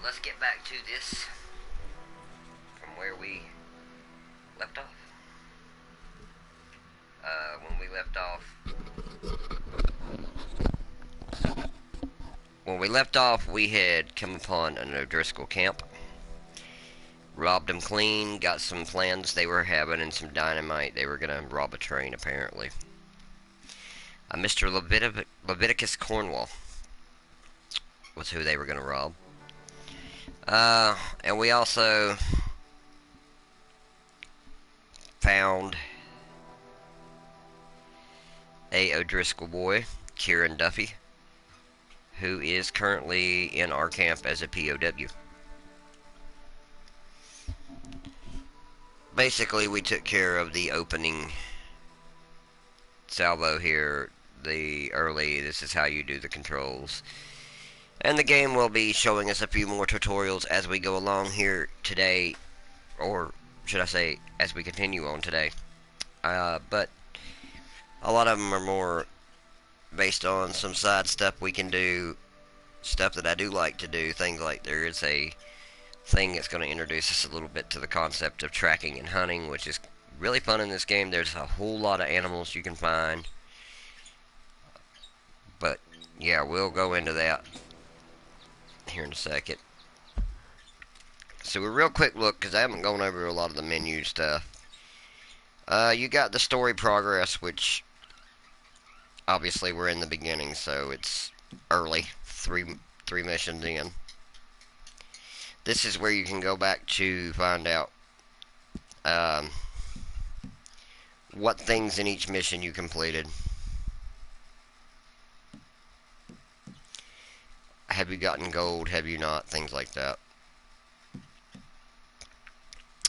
let's get back to this from where we left off. When we left off, we had come upon an O'Driscoll camp, robbed them clean, got some plans they were having, and some dynamite. They were gonna rob a train, apparently. Mr. Leviticus Cornwall was who they were gonna rob. And we also found a O'Driscoll boy, Kieran Duffy, who is currently in our camp as a POW. Basically, we took care of the opening salvo here, this is how you do the controls. And the game will be showing us a few more tutorials as we go along here today, or should I say, as we continue on today. But a lot of them are more based on some side stuff we can do, stuff that I do like to do, things like there is a thing that's going to introduce us a little bit to the concept of tracking and hunting, which is really fun in this game. There's a whole lot of animals you can find, but yeah, we'll go into that here in a second. So a real quick look, because I haven't gone over a lot of the menu stuff. You got the story progress, which obviously we're in the beginning, so it's early, three missions in. This is where you can go back to find out what things in each mission you completed. Have you gotten gold? Have you not? Things like that.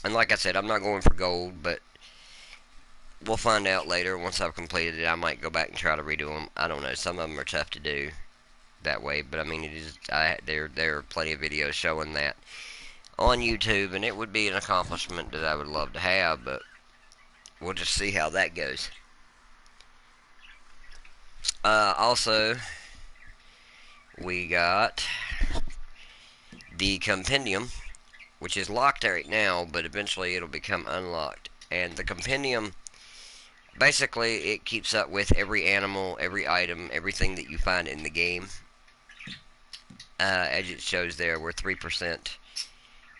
And like I said, I'm not going for gold, but we'll find out later. Once I've completed it, I might go back and try to redo them. I don't know. Some of them are tough to do that way, but I mean, there are plenty of videos showing that on YouTube, and it would be an accomplishment that I would love to have, but we'll just see how that goes. Also, we got the compendium, which is locked right now, but eventually it'll become unlocked. And the compendium, basically, it keeps up with every animal, every item, everything that you find in the game. As it shows there, we're 3%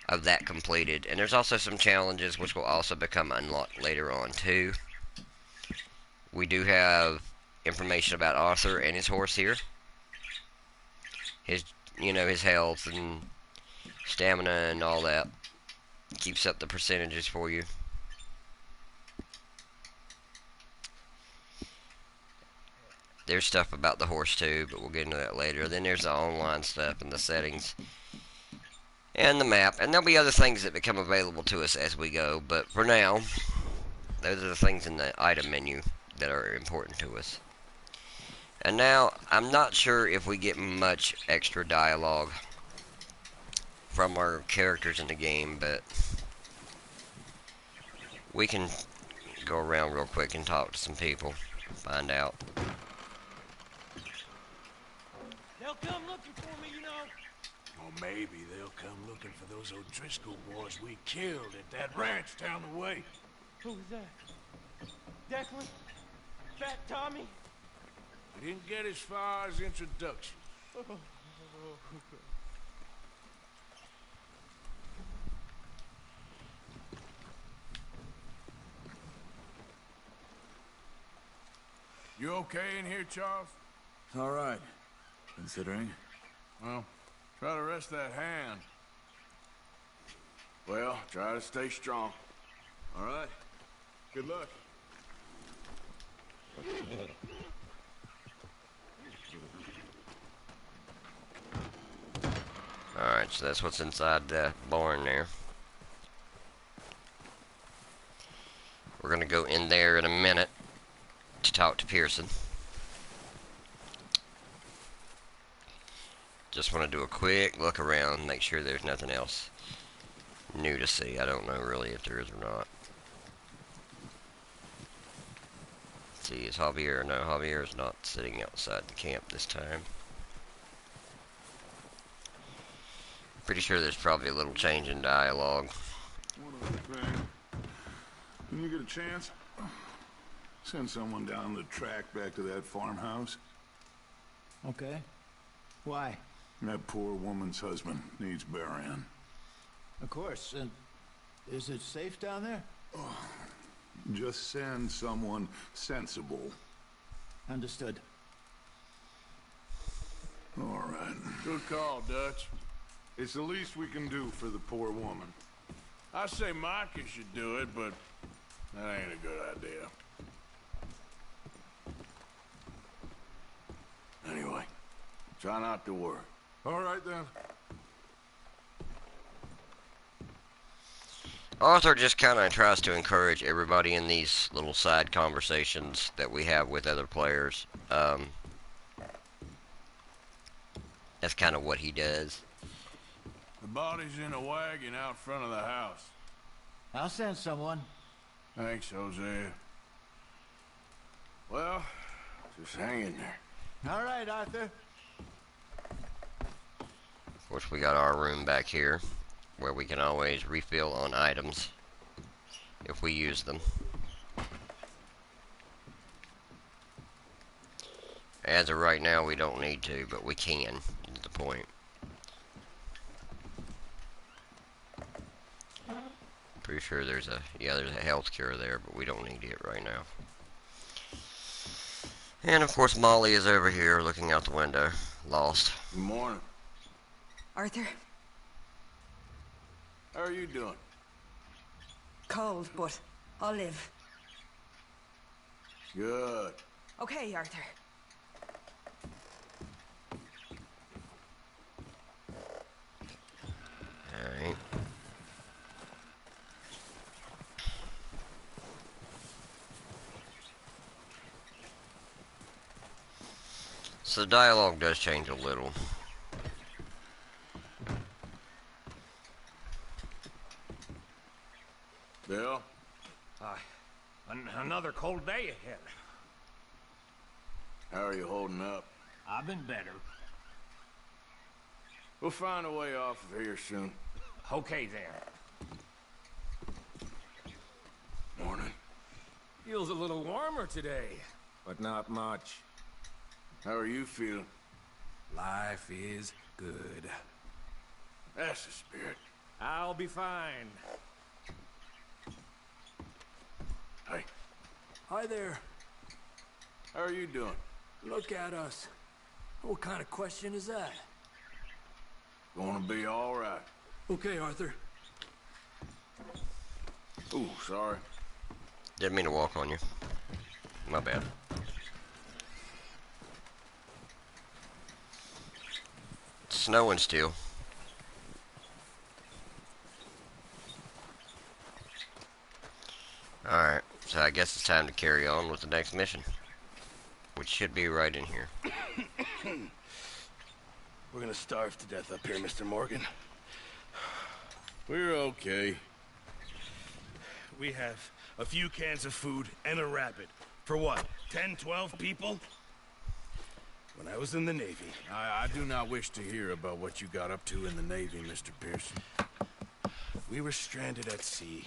of that completed. And there's also some challenges which will also become unlocked later on too. We do have information about Arthur and his horse here. His health and stamina and all that. Keeps up the percentages for you. There's stuff about the horse too, but we'll get into that later. Then there's the online stuff and the settings and the map, and there'll be other things that become available to us as we go, but for now, those are the things in the item menu that are important to us. And now, I'm not sure if we get much extra dialogue from our characters in the game, but we can go around real quick and talk to some people and find out. They'll come looking for me, you know. Or maybe they'll come looking for those O'Driscoll boys we killed at that ranch down the way. Who was that? Declan? Fat Tommy? We didn't get as far as introduction. You okay in here, Charles? All right, considering. Well, try to rest that hand. Well, try to stay strong. All right. Good luck. Alright, so that's what's inside the barn there. We're gonna go in there in a minute to talk to Pearson. Just want to do a quick look around, make sure there's nothing else new to see. I don't know really if there is or not. Let's see, is Javier? No, Javier is not sitting outside the camp this time. Pretty sure there's probably a little change in dialogue. One other thing. When you get a chance, send someone down the track back to that farmhouse. Okay. Why? That poor woman's husband needs burying. Of course. And is it safe down there? Just send someone sensible. Understood. All right. Good call, Dutch. It's the least we can do for the poor woman. I say Micah should do it, but that ain't a good idea. Anyway, try not to worry. All right, then. Arthur just kind of tries to encourage everybody in these little side conversations that we have with other players. That's kind of what he does. The body's in a wagon out front of the house. I'll send someone. Thanks, Hosea. Well, just hang in there. All right, Arthur. Of course, we got our room back here, where we can always refill on items if we use them. As of right now, we don't need to, but we can, is the point. Pretty sure there's a health cure there, but we don't need it right now. And of course, Molly is over here looking out the window, lost. Good morning. Arthur? How are you doing? Cold, but I'll live. Good. Okay, Arthur. Alright. So the dialogue does change a little. Bill? Another cold day ahead. How are you holding up? I've been better. We'll find a way off of here soon. Okay, then. Morning. Feels a little warmer today, but not much. How are you feeling? Life is good. That's the spirit. I'll be fine. Hey, Hi there. how are you doing? Look at us. What kind of question is that? Gonna be all right. Okay, Arthur. Ooh, sorry. Didn't mean to walk on you. My bad. It's snowing still. Alright, so I guess it's time to carry on with the next mission. Which should be right in here. We're gonna starve to death up here, Mr. Morgan. We're okay. We have a few cans of food and a rabbit. For what, 10, 12 people? When I was in the Navy. I do not wish to hear about what you got up to in the Navy, Mr. Pearson. We were stranded at sea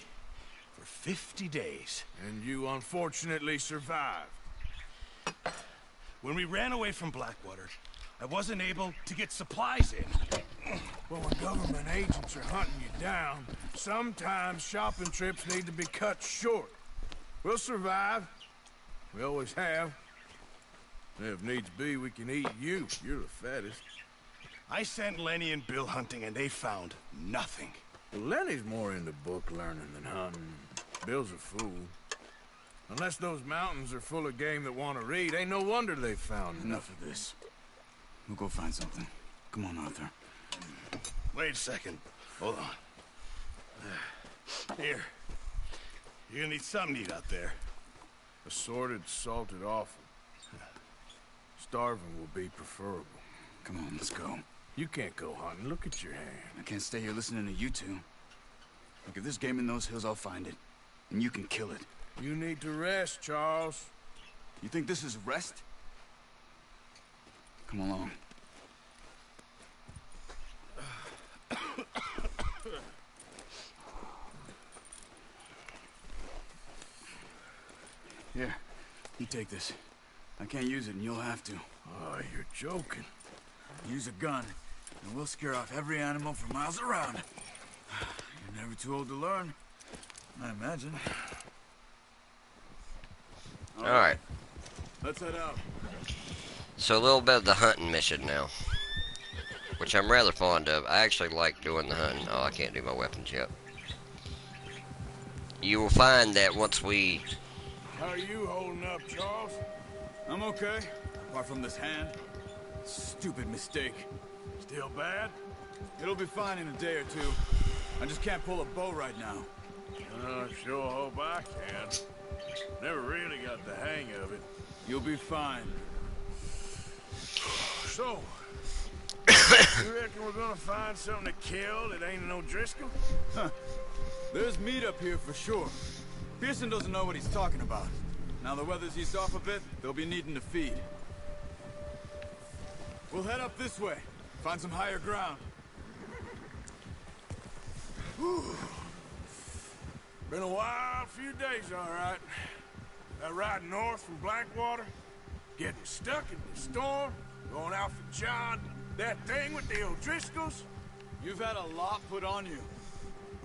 for 50 days. And you unfortunately survived. When we ran away from Blackwater, I wasn't able to get supplies in. But when government agents are hunting you down, sometimes shopping trips need to be cut short. We'll survive. We always have. And if needs be, we can eat you. You're the fattest. I sent Lenny and Bill hunting and they found nothing. Well, Lenny's more into book learning than hunting. Bill's a fool. Unless those mountains are full of game that want to read, ain't no wonder they found Enough of this. We'll go find something. Come on, Arthur. Wait a second. Hold on. Here. You're gonna need something to eat out there. Assorted, salted offal. Starving will be preferable. Come on, let's go. You can't go hunting. Look at your hand. I can't stay here listening to you two. Look, if there's game in those hills, I'll find it. And you can kill it. You need to rest, Charles. You think this is rest? Come along. Here, you take this. I can't use it, and you'll have to. Oh, you're joking. Use a gun, and we'll scare off every animal for miles around. You're never too old to learn, I imagine. Alright. Let's head out. So a little bit of the hunting mission now. Which I'm rather fond of. I actually like doing the hunting. Oh, I can't do my weapons yet. You will find that once we... How are you holding up, Charles? I'm okay, apart from this hand. Stupid mistake. Still bad? It'll be fine in a day or two. I just can't pull a bow right now. I sure hope I can. Never really got the hang of it. You'll be fine. So, you reckon we're gonna find something to kill that ain't no Driscoll? Huh. There's meat up here for sure. Pearson doesn't know what he's talking about. Now the weather's eased off a bit, they'll be needing to feed. We'll head up this way. Find some higher ground. Whew. Been a wild few days, all right. That ride north from Blackwater, getting stuck in the storm, going out for John, that thing with the O'Driscolls. You've had a lot put on you.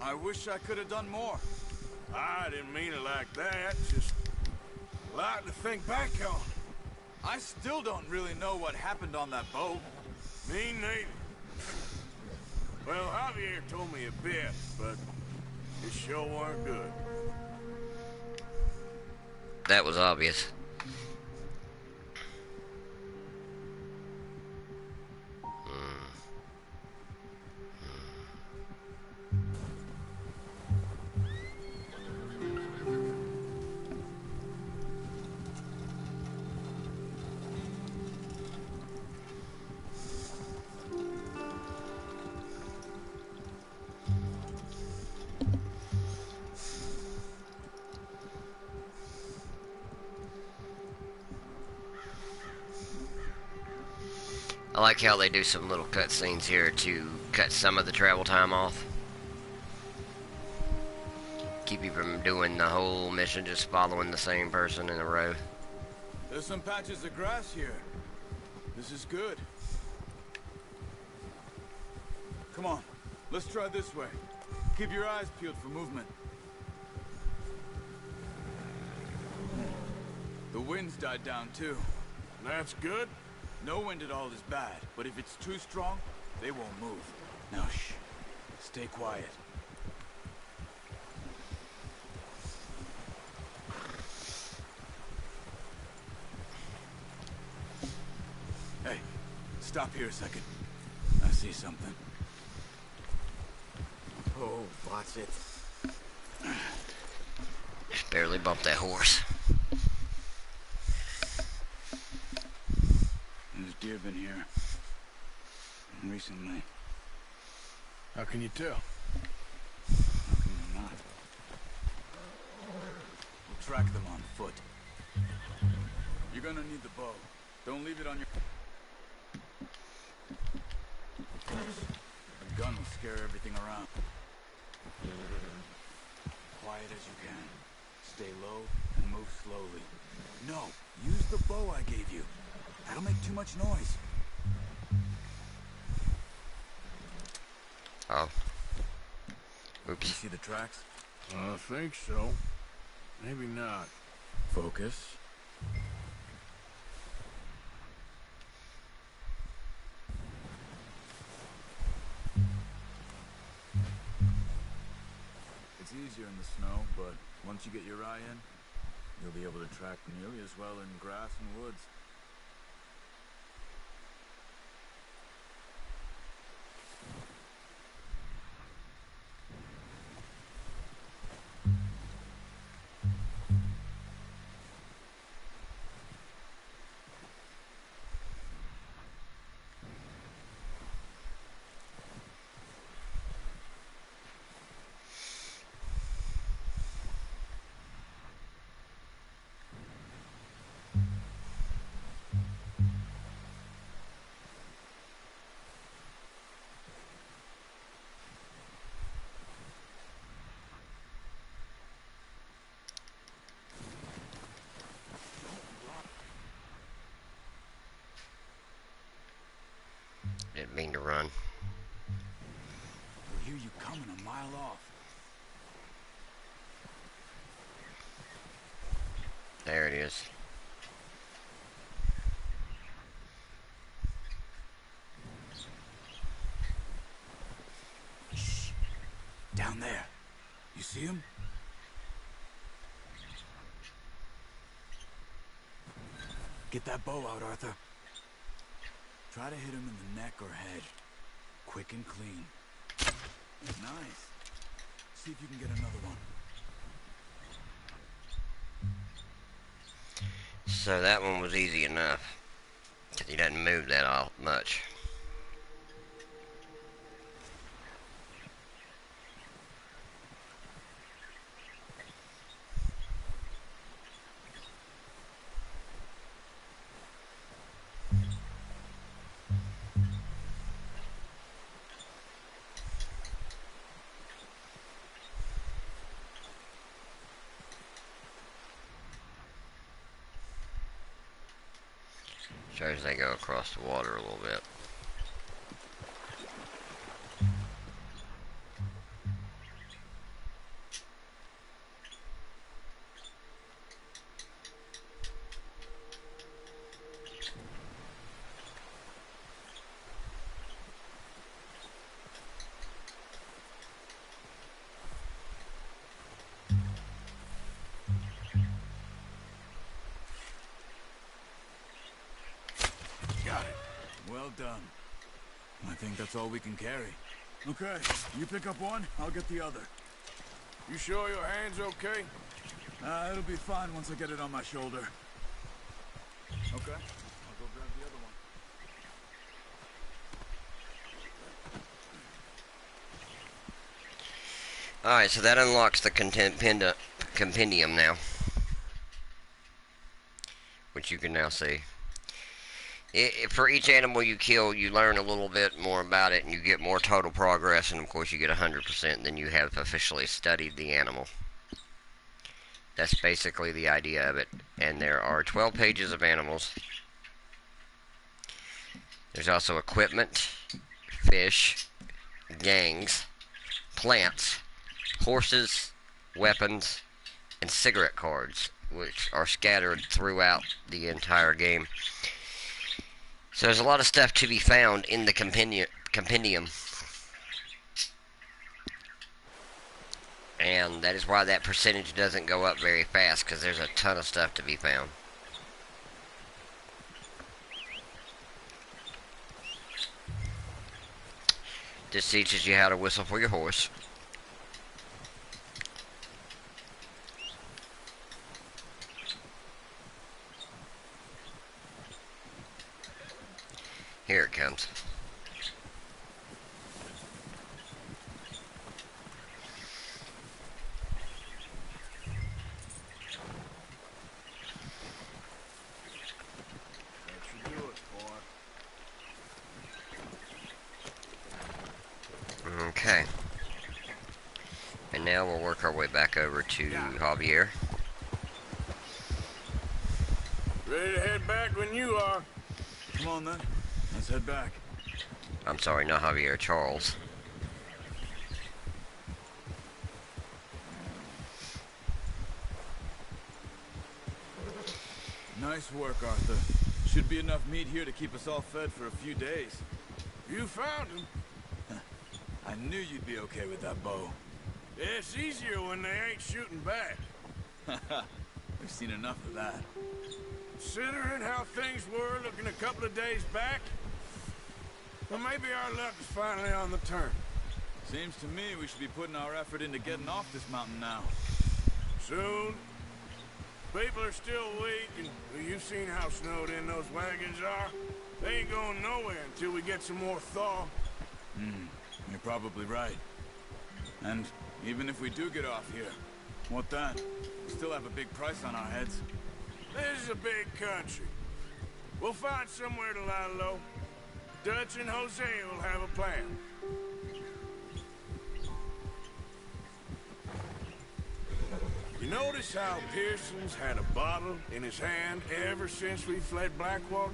I wish I could have done more. I didn't mean it like that, just a lot to think back on. I still don't really know what happened on that boat. Me neither. Well, Javier told me a bit, but it sure weren't good. That was obvious. I like how they do some little cutscenes here to cut some of the travel time off. Keep you from doing the whole mission just following the same person in a row. There's some patches of grass here. This is good. Come on, let's try this way. Keep your eyes peeled for movement. The wind's died down too. That's good. No wind at all is bad, but if it's too strong, they won't move. Now shh. Stay quiet. Hey, stop here a second. I see something. Oh, watch it. Just barely bumped that horse. There's deer been here. Recently. How can you tell? How can you not? We'll track them on foot. You're gonna need the bow. Don't leave it on your... A gun will scare everything around. Quiet as you can. Stay low and move slowly. No, use the bow I gave you. That'll make too much noise. Oh. You Oops. see the tracks? I think so. Maybe not. Focus. It's easier in the snow, but once you get your eye in, you'll be able to track nearly as well in grass and woods. There it is. Shh. Down there. You see him? Get that bow out, Arthur. Try to hit him in the neck or head. Quick and clean. Nice. See if you can get another one. So that one was easy enough. Because he doesn't move that all much. Shows they go across the water a little bit. Well done. I think that's all we can carry. Okay, you pick up one, I'll get the other. You sure your hand's okay? It'll be fine once I get it on my shoulder. Okay, I'll go grab the other one. Alright, so that unlocks the compendium now. Which you can now see. For each animal you kill, you learn a little bit more about it, and you get more total progress, and of course you get 100%, then you have officially studied the animal. That's basically the idea of it. And there are 12 pages of animals. There's also equipment, fish, gangs, plants, horses, weapons, and cigarette cards, which are scattered throughout the entire game. So there's a lot of stuff to be found in the compendium. And that is why that percentage doesn't go up very fast, because there's a ton of stuff to be found. This teaches you how to whistle for your horse. Here it comes. That should do it, boy. Okay. And now we'll work our way back over to Javier. Ready to head back when you are. Come on then, let's head back. I'm sorry, not Javier, Charles. Nice work, Arthur. Should be enough meat here to keep us all fed for a few days. You found him. I knew you'd be okay with that bow. Yeah, it's easier when they ain't shooting back. We've seen enough of that. Considering how things were looking a couple of days back, well, maybe our luck is finally on the turn. Seems to me we should be putting our effort into getting off this mountain now. Soon. People are still weak, and well, you've seen how snowed in those wagons are. They ain't going nowhere until we get some more thaw. You're probably right. And even if we do get off here, what then? We still have a big price on our heads. This is a big country. We'll find somewhere to lie low. Dutch and Jose will have a plan. You notice how Pearson's had a bottle in his hand ever since we fled Blackwater?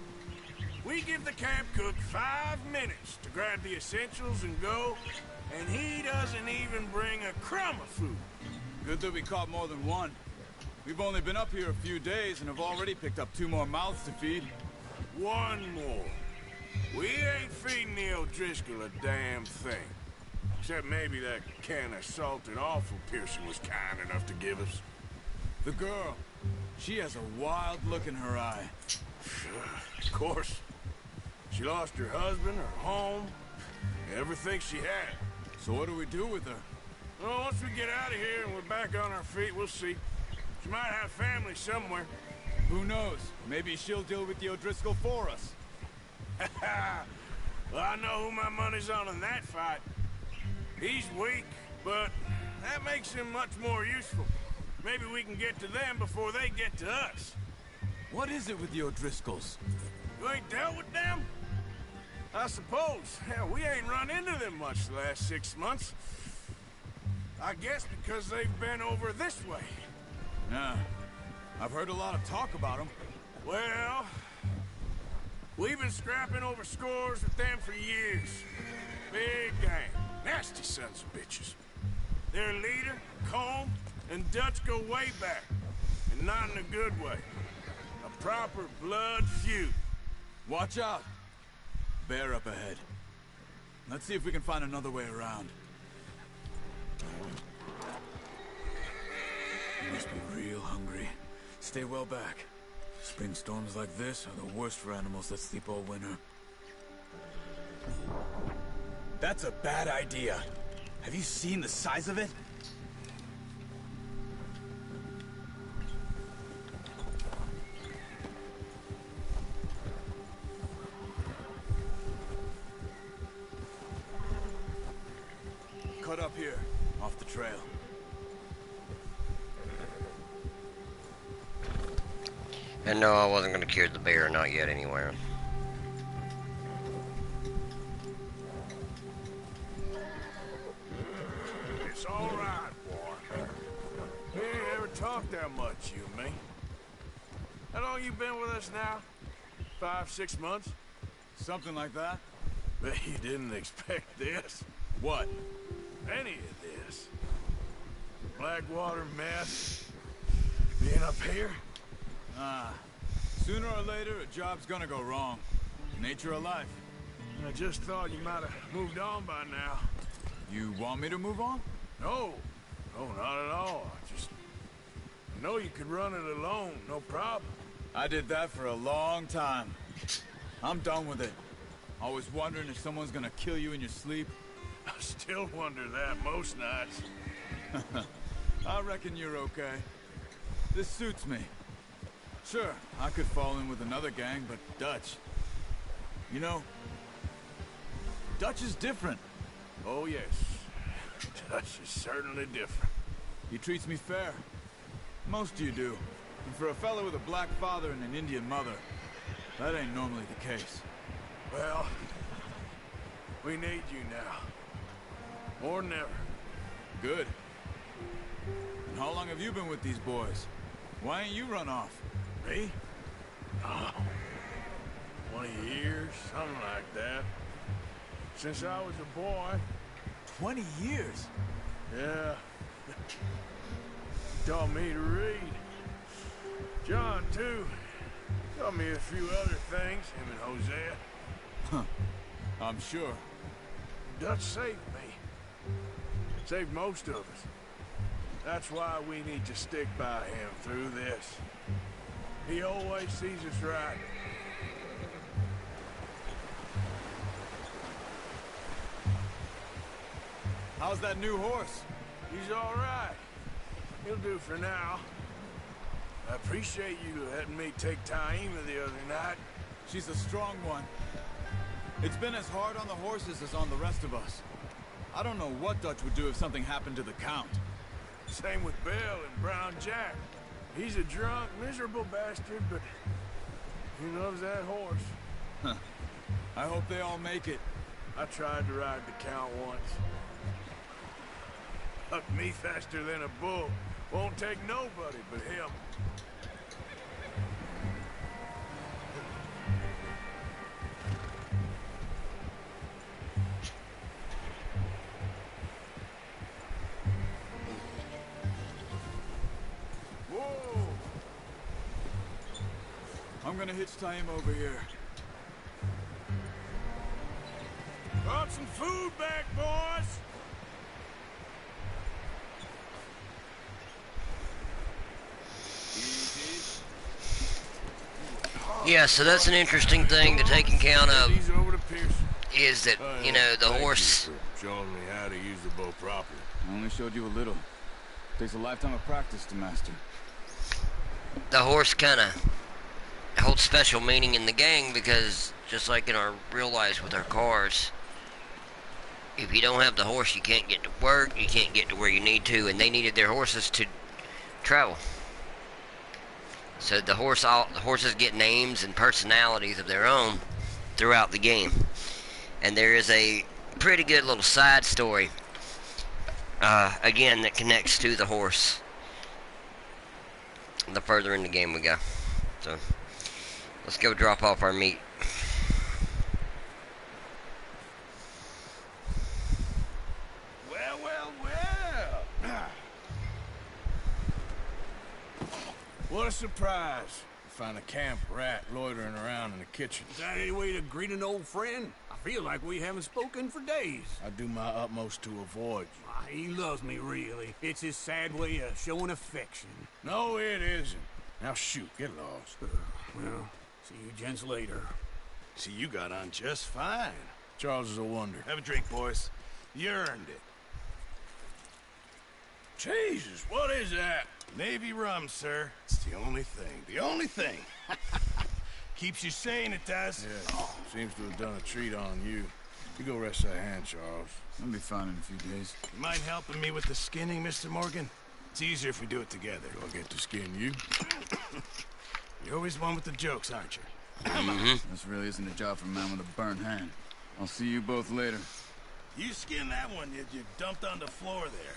We give the camp cook 5 minutes to grab the essentials and go, and he doesn't even bring a crumb of food. Good that we caught more than one. We've only been up here a few days and have already picked up 2 more mouths to feed. One more. We ain't feeding the O'Driscoll a damn thing. Except maybe that can of salted offal Pearson was kind enough to give us. The girl, she has a wild look in her eye. Of course. She lost her husband, her home, everything she had. So what do we do with her? Well, once we get out of here and we're back on our feet, we'll see. She might have family somewhere. Who knows? Maybe she'll deal with the O'Driscoll for us. Well, I know who my money's on in that fight. He's weak, but that makes him much more useful. Maybe we can get to them before they get to us. What is it with the O'Driscolls? You ain't dealt with them? I suppose. Hell, we ain't run into them much the last 6 months. I guess because they've been over this way. Yeah. I've heard a lot of talk about them. Well, we've been scrapping over scores with them for years. Big gang. Nasty sons of bitches. Their leader, Colm, and Dutch go way back. And not in a good way. A proper blood feud. Watch out! Bear up ahead. Let's see if we can find another way around. You must be real hungry. Stay well back. Spring storms like this are the worst for animals that sleep all winter. That's a bad idea. Have you seen the size of it? Cut up here, off the trail. And no, I wasn't going to cure the bear, not yet anywhere. It's all right, boy. We ain't ever talked that much, you and me. How long you been with us now? 5, 6 months? Something like that? Bet you didn't expect this. What? Any of this. Blackwater mess. Being up here? Sooner or later, a job's gonna go wrong. Nature of life. I just thought you might have moved on by now. You want me to move on? No. No, not at all. I know you could run it alone, no problem. I did that for a long time. I'm done with it. Always wondering if someone's gonna kill you in your sleep. I still wonder that most nights. I reckon you're okay. This suits me. Sure, I could fall in with another gang, but Dutch... You know, Dutch is different. Oh, yes. Dutch is certainly different. He treats me fair. Most of you do. And for a fellow with a black father and an Indian mother, that ain't normally the case. Well, we need you now. More than ever. Good. And how long have you been with these boys? Why ain't you run off? Me? Oh, 20 years, something like that. Since I was a boy. 20 years? Yeah. Taught me to read. John, too. Taught me a few other things, him and Hosea. Huh. I'm sure. Dutch saved me. Saved most of us. That's why we need to stick by him through this. He always sees us right. How's that new horse? He's all right. He'll do for now. I appreciate you letting me take Taima the other night. She's a strong one. It's been as hard on the horses as on the rest of us. I don't know what Dutch would do if something happened to the Count. Same with Bill and Brown Jack. He's a drunk, miserable bastard, but he loves that horse. Huh. I hope they all make it. I tried to ride the Count once. Hucked me faster than a bull. Won't take nobody but him. Whoa! I'm gonna hitch tie him over here. Brought some food back, boys. Yeah, so that's an interesting thing to take account of, These over to Pearson. is that, you know, the Thank horse, you for showing me how to use the bow properly. I only showed you a little. Takes a lifetime of practice to master. the horse kind of holds special meaning in the gang because, just like in our real lives with our cars, if you don't have the horse, you can't get to work, you can't get to where you need to, and they needed their horses to travel. So the horses get names and personalities of their own throughout the game. And there is a pretty good little side story, again, that connects to the horse the further in the game we go. So let's go drop off our meat. Well, well, well. What a surprise. Find a camp rat loitering around in the kitchen. Is that any way to greet an old friend? I feel like we haven't spoken for days. I do my utmost to avoid you. Ah, he loves me, really. It's his sad way of showing affection. No, it isn't. Now shoot, get lost. Well, see you gents later. See, you got on just fine. Charles is a wonder. Have a drink, boys. You earned it. Jesus, what is that? Navy rum, sir. It's the only thing. The only thing. Keeps you sane, it does. Yeah, seems to have done a treat on you. You go rest that hand, Charles. I'll be fine in a few days. You mind helping me with the skinning, Mr. Morgan? It's easier if we do it together. Do I get to skin you? You're always one with the jokes, aren't you? This really isn't a job for a man with a burnt hand. I'll see you both later. You skinned that one you dumped on the floor there.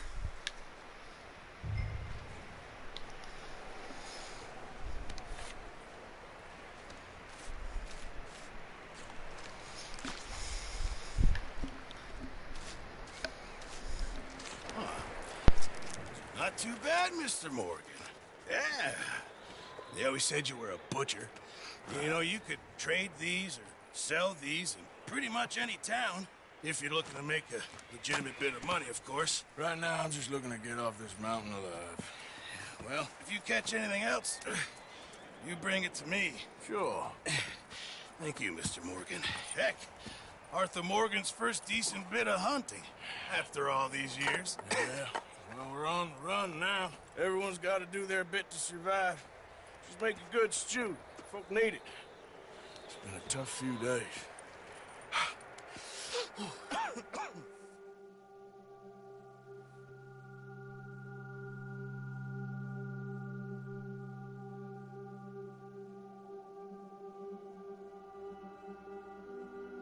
Not too bad, Mr. Morgan. Yeah. They always said you were a butcher. You know, you could trade these or sell these in pretty much any town. If you're looking to make a legitimate bit of money, of course. Right now, I'm just looking to get off this mountain alive. Well, if you catch anything else, you bring it to me. Sure. Thank you, Mr. Morgan. Heck, Arthur Morgan's first decent bit of hunting after all these years. Yeah. Well, we're on the run now. Everyone's got to do their bit to survive. Just make a good stew. Folk need it. It's been a tough few days.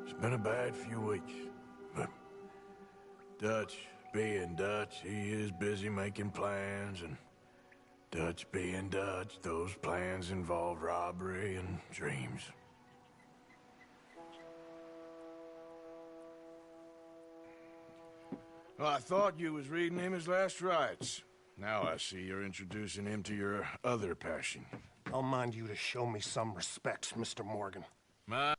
It's been a bad few weeks, but Dutch being Dutch, he is busy making plans, and Dutch being Dutch, those plans involve robbery and dreams. Well, I thought you was reading him his last rites. Now I see you're introducing him to your other passion. I'll mind you to show me some respect, Mr. Morgan. My